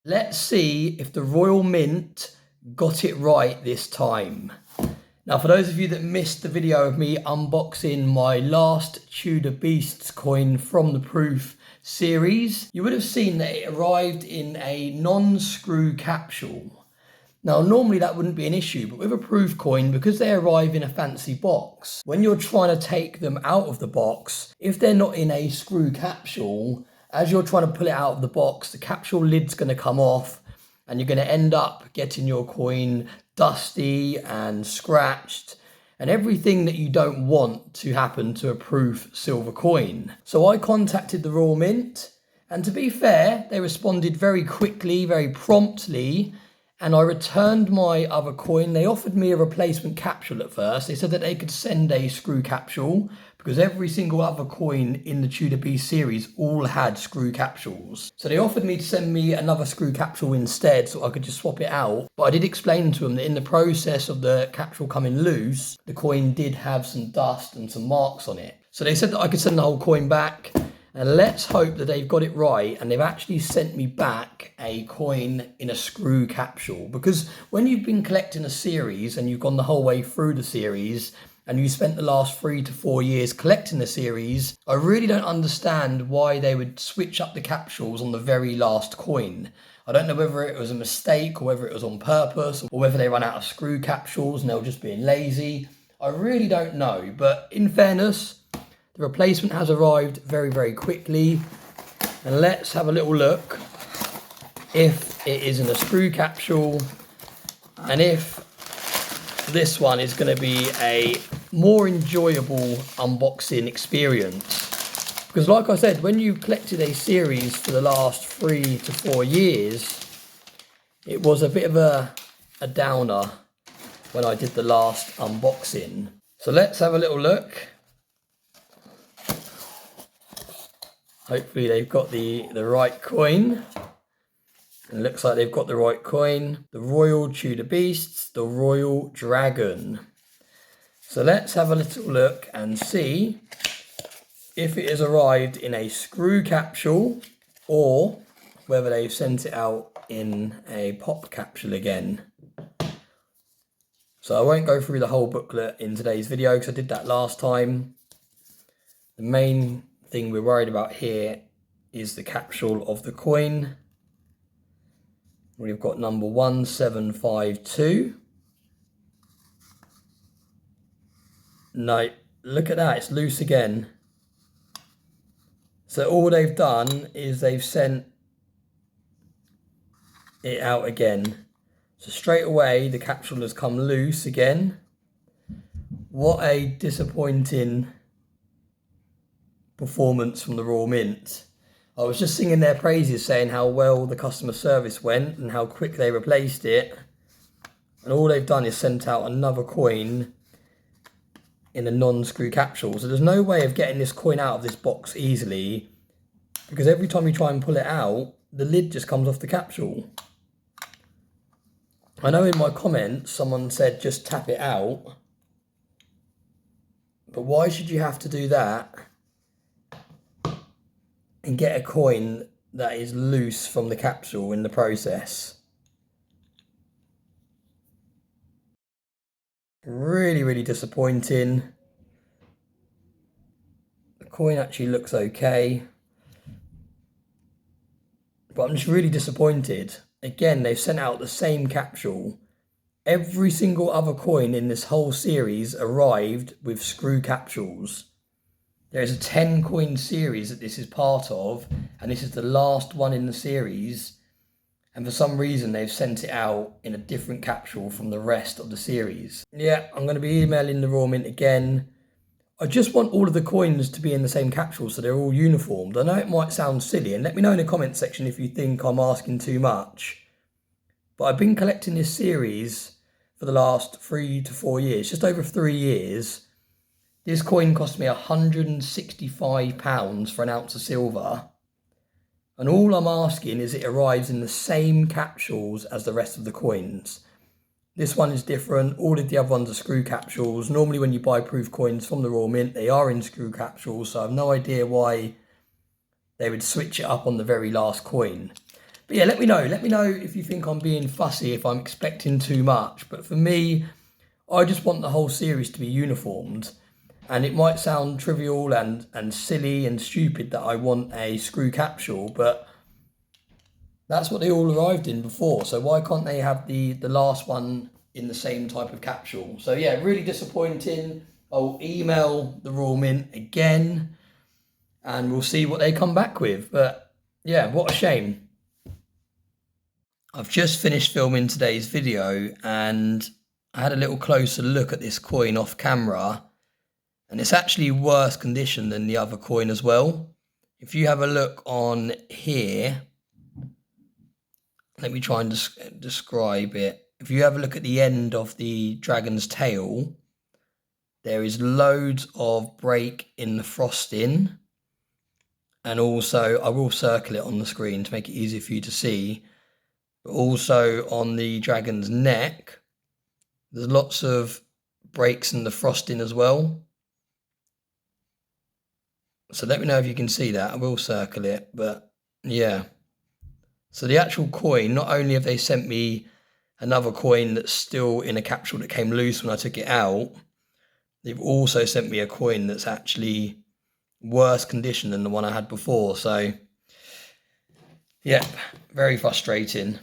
Let's see if the Royal Mint got it right this time. Now, for those of you that missed the video of me unboxing my last Tudor Beasts coin from the Proof series, you would have seen that it arrived in a non-screw capsule. Now, normally that wouldn't be an issue, but with a Proof coin, because they arrive in a fancy box, when you're trying to take them out of the box, if they're not in a screw capsule, as you're trying to pull it out of the box, the capsule lid's going to come off and you're going to end up getting your coin dusty and scratched and everything that you don't want to happen to a Proof silver coin. So I contacted the Royal Mint, and to be fair, they responded very quickly, very promptly, and I returned my other coin. They offered me a replacement capsule at first. They said that they could send a screw capsule because every single other coin in the Tudor Beast series all had screw capsules. So they offered me to send me another screw capsule instead so I could just swap it out. But I did explain to them that in the process of the capsule coming loose, the coin did have some dust and some marks on it. So they said that I could send the whole coin back. And let's hope that they've got it right and they've actually sent me back a coin in a screw capsule. Because when you've been collecting a series and you've gone the whole way through the series and you spent the last 3 to 4 years collecting the series, I really don't understand why they would switch up the capsules on the very last coin. I don't know whether it was a mistake or whether it was on purpose or whether they run out of screw capsules and they were just being lazy. I really don't know, but in fairness, the replacement has arrived very, very quickly. And let's have a little look if it is in a screw capsule and if this one is going to be a more enjoyable unboxing experience. Because like I said, when you've collected a series for the last 3 to 4 years, it was a bit of a downer when I did the last unboxing. So let's have a little look. Hopefully they've got the right coin. It looks like they've got the right coin. The Royal Tudor Beasts, the Royal Dragon. So let's have a little look and see if it has arrived in a screw capsule or whether they've sent it out in a pop capsule again. So I won't go through the whole booklet in today's video because I did that last time. The main thing we're worried about here is the capsule of the coin. We've got number 1752. No, look at that, it's loose again. So all they've done is they've sent it out again. So straight away the capsule has come loose again. What a disappointing performance from the Royal Mint. I was just singing their praises, saying how well the customer service went and how quick they replaced it, and all they've done is sent out another coin in a non-screw capsule. So there's no way of getting this coin out of this box easily, because every time you try and pull it out, the lid just comes off the capsule. I know in my comments someone said just tap it out, but why should you have to do that and get a coin that is loose from the capsule in the process? Really, really disappointing. The coin actually looks okay, but I'm just really disappointed. Again, they've sent out the same capsule. Every single other coin in this whole series arrived with screw capsules. There is a 10 coin series that this is part of, and this is the last one in the series. And for some reason, they've sent it out in a different capsule from the rest of the series. Yeah, I'm going to be emailing the Royal Mint again. I just want all of the coins to be in the same capsule so they're all uniformed. I know it might sound silly, and let me know in the comment section if you think I'm asking too much. But I've been collecting this series for the last 3 to 4 years, just over 3 years. This coin cost me £165 for an ounce of silver. And all I'm asking is it arrives in the same capsules as the rest of the coins. This one is different. All of the other ones are screw capsules. Normally when you buy Proof coins from the Royal Mint, they are in screw capsules. So I have no idea why they would switch it up on the very last coin. But yeah, let me know if you think I'm being fussy, if I'm expecting too much. But for me, I just want the whole series to be uniformed. And it might sound trivial and silly and stupid that I want a screw capsule, but that's what they all arrived in before. So why can't they have the last one in the same type of capsule? So yeah, really disappointing. I'll email the Royal Mint again and we'll see what they come back with. But yeah, what a shame. I've just finished filming today's video and I had a little closer look at this coin off camera, and it's actually worse condition than the other coin as well. If you have a look on here, let me try and describe it. If you have a look at the end of the dragon's tail, there is loads of break in the frosting. And also, I will circle it on the screen to make it easier for you to see. But also on the dragon's neck, there's lots of breaks in the frosting as well. So let me know if you can see that. I will circle it, but yeah. So the actual coin, not only have they sent me another coin that's still in a capsule that came loose when I took it out, they've also sent me a coin that's actually worse condition than the one I had before. So, yeah, very frustrating.